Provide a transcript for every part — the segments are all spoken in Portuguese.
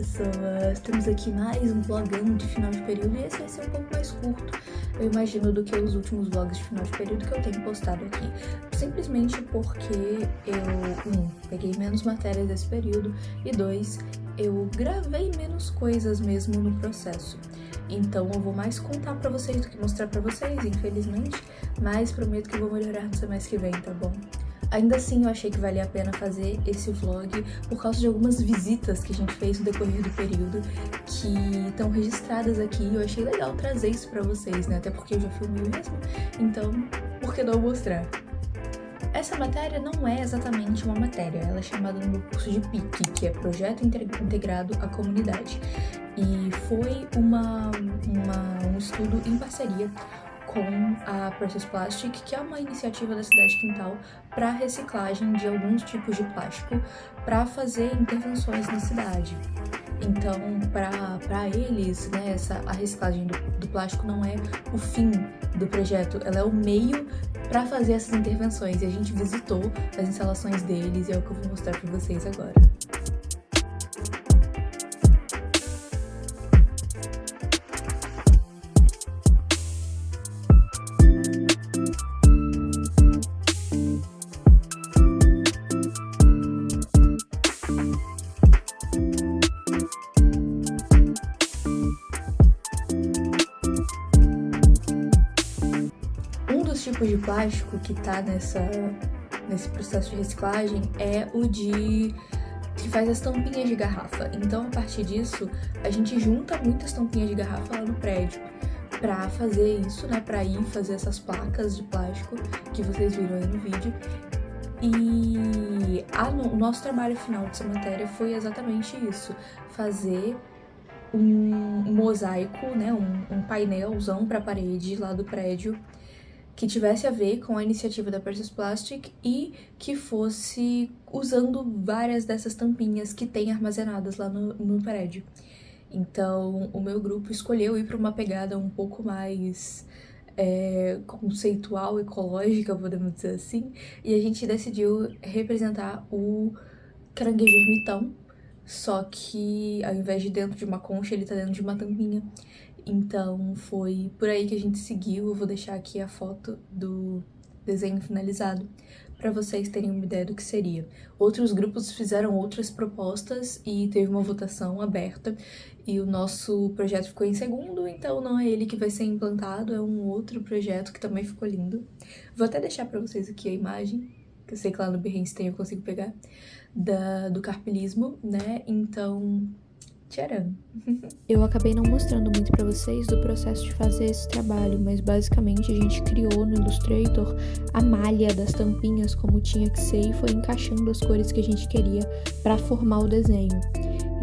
pessoas! Estamos aqui mais um vlogão de final de período e esse vai ser um pouco mais curto, eu imagino, do que os últimos vlogs de final de período que eu tenho postado aqui. Simplesmente porque eu, peguei menos matérias desse período e 2, eu gravei menos coisas mesmo no processo. Então eu vou mais contar pra vocês do que mostrar pra vocês, infelizmente, mas prometo que eu vou melhorar no semestre que vem, tá bom? Ainda assim, eu achei que valia a pena fazer esse vlog por causa de algumas visitas que a gente fez no decorrer do período que estão registradas aqui e eu achei legal trazer isso pra vocês, né? Até porque eu já filmei mesmo, então por que não mostrar? Essa matéria não é exatamente uma matéria, ela é chamada no meu curso de PIC, que é Projeto Integrado à Comunidade. E foi um estudo em parceria com a Precious Plastic, que é uma iniciativa da Cidade Quintal para reciclagem de alguns tipos de plástico para fazer intervenções na cidade. Então, para eles, né, a reciclagem do plástico não é o fim do projeto, ela é o meio para fazer essas intervenções. E a gente visitou as instalações deles e é o que eu vou mostrar para vocês agora. Um dos tipos de plástico que tá nesse processo de reciclagem é o que faz as tampinhas de garrafa. Então, a partir disso, a gente junta muitas tampinhas de garrafa lá no prédio pra fazer isso, né, pra ir fazer essas placas de plástico que vocês viram aí no vídeo. E o nosso trabalho final dessa matéria foi exatamente isso, fazer um mosaico, né, um painelzão pra parede lá do prédio que tivesse a ver com a iniciativa da Precious Plastic e que fosse usando várias dessas tampinhas que tem armazenadas lá no prédio. Então, o meu grupo escolheu ir para uma pegada um pouco mais conceitual, ecológica, podemos dizer assim, e a gente decidiu representar o caranguejo ermitão, só que ao invés de dentro de uma concha, ele tá dentro de uma tampinha. Então foi por aí que a gente seguiu. Eu vou deixar aqui a foto do desenho finalizado para vocês terem uma ideia do que seria. Outros grupos fizeram outras propostas e teve uma votação aberta e o nosso projeto ficou em segundo, então não é ele que vai ser implantado, é um outro projeto que também ficou lindo. Vou até deixar para vocês aqui a imagem, que eu sei que lá no Behance tem, eu consigo pegar, do carpilismo, né? Então, tcharam! Eu acabei não mostrando muito pra vocês do processo de fazer esse trabalho, mas basicamente a gente criou no Illustrator a malha das tampinhas como tinha que ser e foi encaixando as cores que a gente queria pra formar o desenho.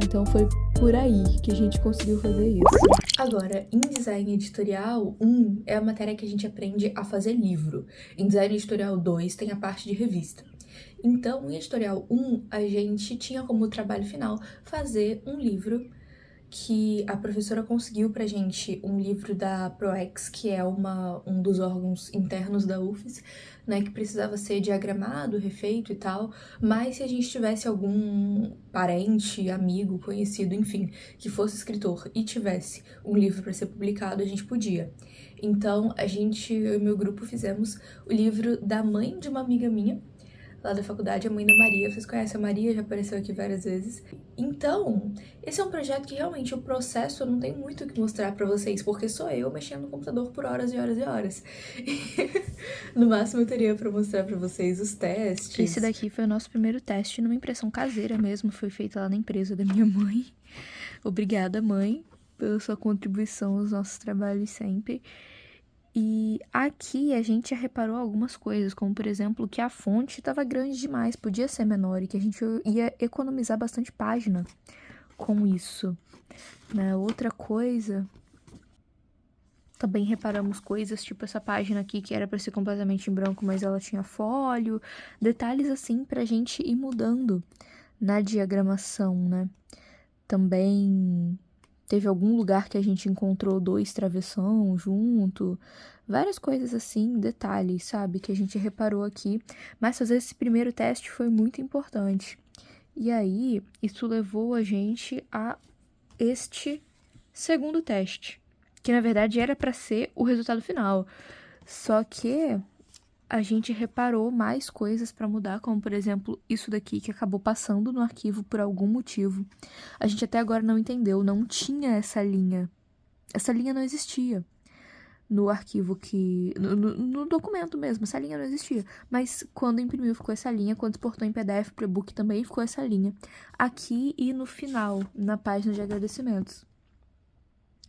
Então foi por aí que a gente conseguiu fazer isso. Agora, em design editorial 1 é a matéria que a gente aprende a fazer livro. Em design editorial 2 tem a parte de revista. Então, em editorial 1, a gente tinha como trabalho final fazer um livro que a professora conseguiu pra gente, um livro da ProEx, que é um dos órgãos internos da UFES, né, que precisava ser diagramado, refeito e tal, mas se a gente tivesse algum parente, amigo, conhecido, enfim, que fosse escritor e tivesse um livro para ser publicado, a gente podia. Então, eu e meu grupo fizemos o livro da mãe de uma amiga minha, lá da faculdade, a mãe da Maria. Vocês conhecem a Maria, já apareceu aqui várias vezes. Então, esse é um projeto que realmente o processo eu não tenho muito o que mostrar pra vocês, porque sou eu mexendo no computador por horas e horas e horas. No máximo eu teria pra mostrar pra vocês os testes. Esse daqui foi o nosso primeiro teste numa impressão caseira mesmo, foi feita lá na empresa da minha mãe. Obrigada, mãe, pela sua contribuição aos nossos trabalhos sempre. E aqui a gente já reparou algumas coisas, como por exemplo que a fonte estava grande demais, podia ser menor e que a gente ia economizar bastante página com isso. Né? Outra coisa, também reparamos coisas tipo essa página aqui que era para ser completamente em branco, mas ela tinha folho, detalhes assim pra gente ir mudando na diagramação, né? Também teve algum lugar que a gente encontrou 2 travessão junto, várias coisas assim, detalhes, sabe, que a gente reparou aqui. Mas fazer esse primeiro teste foi muito importante. E aí, isso levou a gente a este segundo teste, que na verdade era para ser o resultado final. Só que a gente reparou mais coisas para mudar, como por exemplo isso daqui que acabou passando no arquivo por algum motivo. A gente até agora não entendeu, não tinha essa linha. Essa linha não existia no arquivo que... No documento mesmo, essa linha não existia. Mas quando imprimiu ficou essa linha, quando exportou em PDF para e-book também ficou essa linha. Aqui e no final, na página de agradecimentos.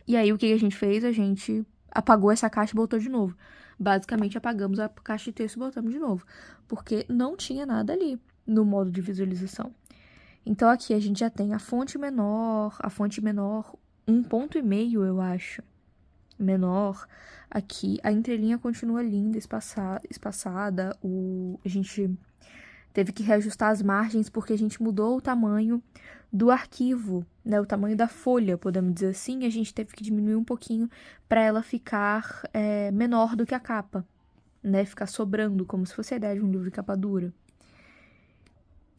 E aí o que a gente fez? A gente apagou essa caixa e botou de novo. Basicamente apagamos a caixa de texto e botamos de novo. Porque não tinha nada ali no modo de visualização. Então aqui a gente já tem a fonte menor 1,5 eu acho, menor. Aqui a entrelinha continua linda, espaçada. A gente teve que reajustar as margens porque a gente mudou o tamanho do arquivo, né? O tamanho da folha, podemos dizer assim. A gente teve que diminuir um pouquinho para ela ficar menor do que a capa, né? Ficar sobrando, como se fosse a ideia de um livro de capa dura.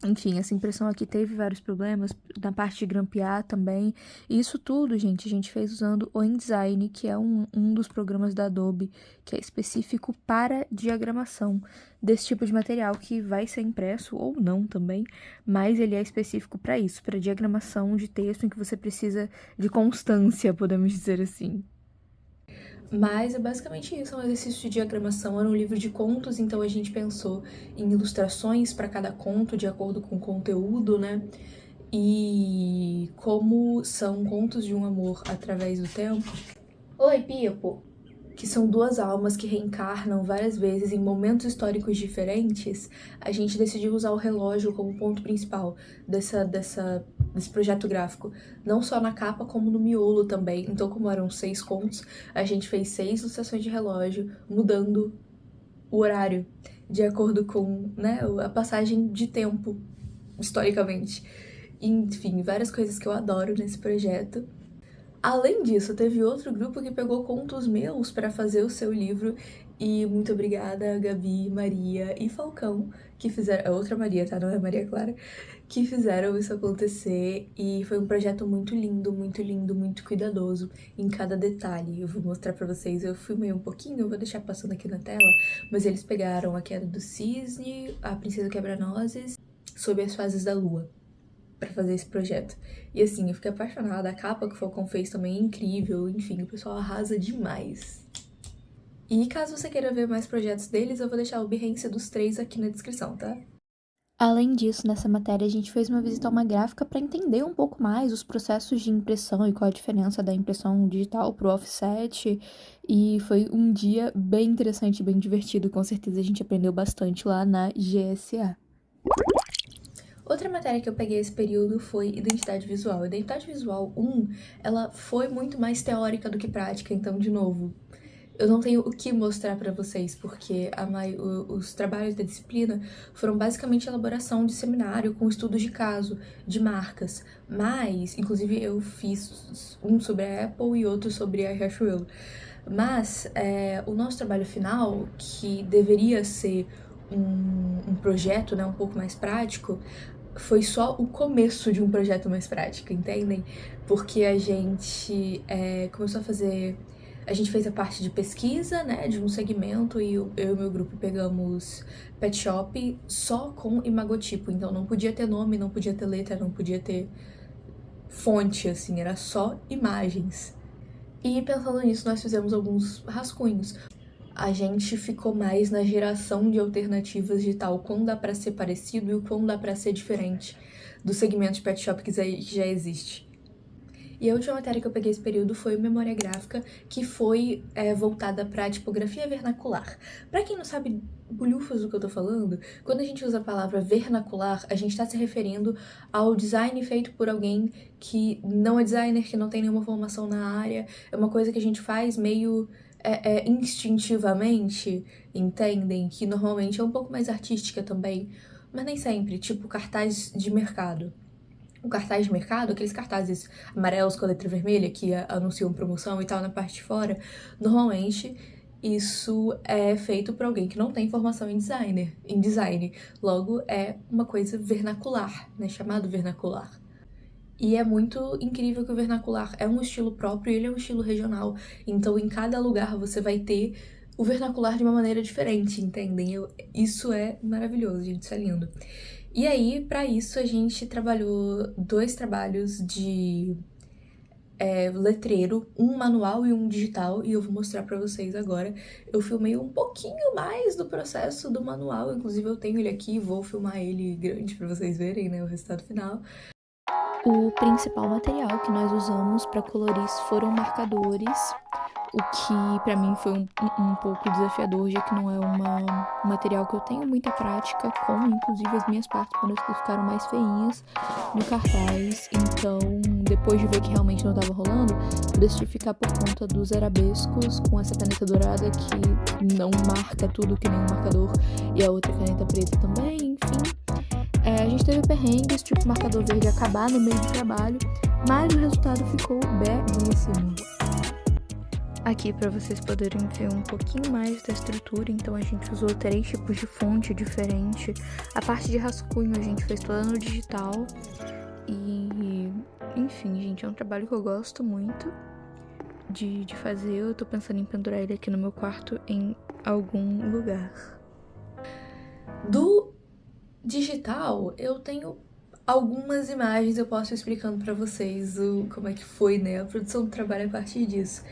Enfim, essa impressão aqui teve vários problemas, na parte de grampear também. E isso tudo, gente, a gente fez usando o InDesign, que é um dos programas da Adobe, que é específico para diagramação desse tipo de material, que vai ser impresso ou não também, mas ele é específico para isso, para diagramação de texto em que você precisa de constância, podemos dizer assim. Mas é basicamente isso, é um exercício de diagramação, era um livro de contos, então a gente pensou em ilustrações para cada conto, de acordo com o conteúdo, né? E como são contos de um amor através do tempo... Oi, Pipo! Que são duas almas que reencarnam várias vezes em momentos históricos diferentes, a gente decidiu usar o relógio como ponto principal desse projeto gráfico. Não só na capa, como no miolo também. Então, como eram 6 contos, a gente fez 6 ilustrações de relógio, mudando o horário de acordo com, né, a passagem de tempo, historicamente. Enfim, várias coisas que eu adoro nesse projeto. Além disso, teve outro grupo que pegou contos meus para fazer o seu livro, e muito obrigada a Gabi, Maria e Falcão, que fizeram... É outra Maria, tá? Não é Maria Clara? Que fizeram isso acontecer, e foi um projeto muito lindo, muito cuidadoso em cada detalhe. Eu vou mostrar pra vocês, eu filmei um pouquinho, eu vou deixar passando aqui na tela, mas eles pegaram a queda do cisne, a princesa quebra-nozes, sob as fases da lua, pra fazer esse projeto. E assim, eu fiquei apaixonada, a capa que o Falcão fez também é incrível, enfim, o pessoal arrasa demais. E caso você queira ver mais projetos deles, eu vou deixar o Behance dos 3 aqui na descrição, tá? Além disso, nessa matéria a gente fez uma visita a uma gráfica para entender um pouco mais os processos de impressão e qual a diferença da impressão digital para o offset, e foi um dia bem interessante, bem divertido, com certeza a gente aprendeu bastante lá na GSA. Outra matéria que eu peguei esse período foi Identidade Visual. Identidade Visual 1, ela foi muito mais teórica do que prática, então, de novo, eu não tenho o que mostrar pra vocês, porque os trabalhos da disciplina foram basicamente elaboração de seminário com estudos de caso, de marcas, mas, inclusive, eu fiz um sobre a Apple e outro sobre a Riachuelo. Mas o nosso trabalho final, que deveria ser um projeto, né, um pouco mais prático, foi só o começo de um projeto mais prático, entendem? Porque a gente começou a fazer... A gente fez a parte de pesquisa, né, de um segmento, e eu e meu grupo pegamos pet shop só com imagotipo. Então não podia ter nome, não podia ter letra, não podia ter fonte, assim, era só imagens. E pensando nisso, nós fizemos alguns rascunhos. A gente ficou mais na geração de alternativas de tal quão dá pra ser parecido e o quão dá pra ser diferente do segmento de pet shop que já existe. E a última matéria que eu peguei esse período foi Memória Gráfica, que foi voltada para tipografia vernacular. Para quem não sabe bulhufas do que eu tô falando, quando a gente usa a palavra vernacular, a gente tá se referindo ao design feito por alguém que não é designer, que não tem nenhuma formação na área, é uma coisa que a gente faz meio instintivamente, entendem? Que normalmente é um pouco mais artística também, mas nem sempre, tipo cartaz de mercado. O cartaz de mercado, aqueles cartazes amarelos com a letra vermelha que anunciam promoção e tal na parte de fora, normalmente isso é feito por alguém que não tem formação em design. Logo, é uma coisa vernacular, né? Chamado vernacular. E é muito incrível que o vernacular é um estilo próprio e ele é um estilo regional. Então, em cada lugar você vai ter o vernacular de uma maneira diferente, entendem? Isso é maravilhoso, gente, isso é lindo. E aí, pra isso, a gente trabalhou 2 trabalhos de letreiro, um manual e um digital, e eu vou mostrar pra vocês agora. Eu filmei um pouquinho mais do processo do manual, inclusive eu tenho ele aqui, vou filmar ele grande pra vocês verem, né, o resultado final. O principal material que nós usamos para colorir foram marcadores, o que para mim foi um pouco desafiador, já que não é um material que eu tenho muita prática com, inclusive as minhas partes manuscritas ficaram mais feinhas no cartaz, então depois de ver que realmente não estava rolando, eu decidi ficar por conta dos arabescos com essa caneta dourada que não marca tudo que nem um marcador e a outra caneta preta também, enfim. A gente teve perrengues, tipo o marcador verde acabar no meio do trabalho, mas o resultado ficou belíssimo. Aqui para vocês poderem ver um pouquinho mais da estrutura, então a gente usou 3 tipos de fonte diferente. A parte de rascunho a gente fez toda no digital e, enfim, gente, é um trabalho que eu gosto muito de fazer. Eu tô pensando em pendurar ele aqui no meu quarto em algum lugar. Do digital, eu tenho algumas imagens, eu posso ir explicando pra vocês como é que foi, né, a produção do trabalho a partir disso.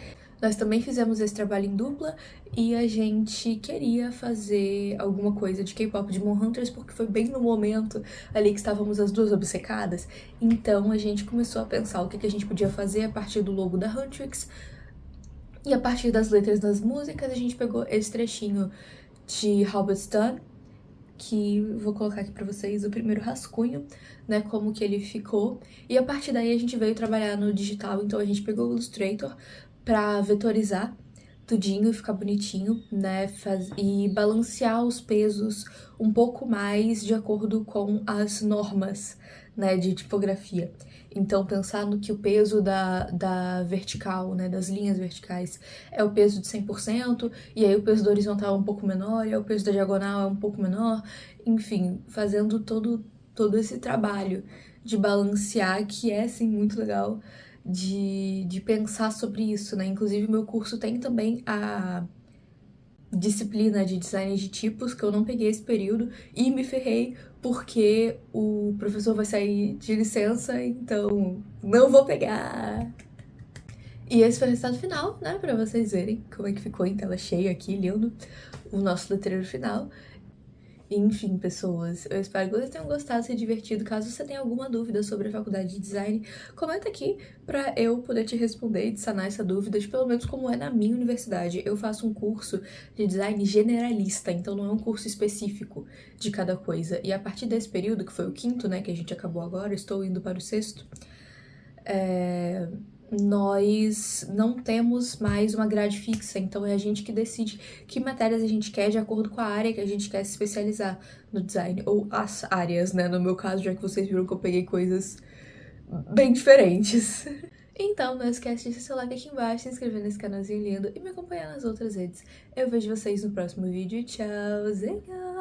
Nós também fizemos esse trabalho em dupla e a gente queria fazer alguma coisa de K-pop de Mon Hunters porque foi bem no momento ali que estávamos as duas obcecadas. Então a gente começou a pensar o que a gente podia fazer a partir do logo da Huntrix e a partir das letras das músicas a gente pegou esse trechinho de Halberstadt, que vou colocar aqui pra vocês o primeiro rascunho, né, como que ele ficou. E a partir daí a gente veio trabalhar no digital, então a gente pegou o Illustrator pra vetorizar tudinho e ficar bonitinho, né, e balancear os pesos um pouco mais de acordo com as normas, né, de tipografia. Então, pensar no que o peso da vertical, né, das linhas verticais, é o peso de 100%, e aí o peso da horizontal é um pouco menor, e aí o peso da diagonal é um pouco menor, enfim, fazendo todo esse trabalho de balancear, que é, sim, muito legal de pensar sobre isso, né? Inclusive, meu curso tem também a disciplina de design de tipos, que eu não peguei esse período, e me ferrei porque o professor vai sair de licença, então não vou pegar. E esse foi o resultado final, né, pra vocês verem como é que ficou em tela cheia aqui, lindo, o nosso letreiro final. Enfim, pessoas, eu espero que vocês tenham gostado, se divertido. Caso você tenha alguma dúvida sobre a faculdade de design, comenta aqui pra eu poder te responder e te sanar essa dúvida, de pelo menos como é na minha universidade. Eu faço um curso de design generalista, então não é um curso específico de cada coisa. E a partir desse período, que foi o 5º, né, que a gente acabou agora, estou indo para o 6º, nós não temos mais uma grade fixa, então é a gente que decide que matérias a gente quer de acordo com a área que a gente quer se especializar no design, ou as áreas, né, no meu caso, já que vocês viram que eu peguei coisas bem diferentes. Então, não esquece de deixar seu like aqui embaixo, se inscrever nesse canalzinho lindo e me acompanhar nas outras redes. Eu vejo vocês no próximo vídeo, tchauzinho!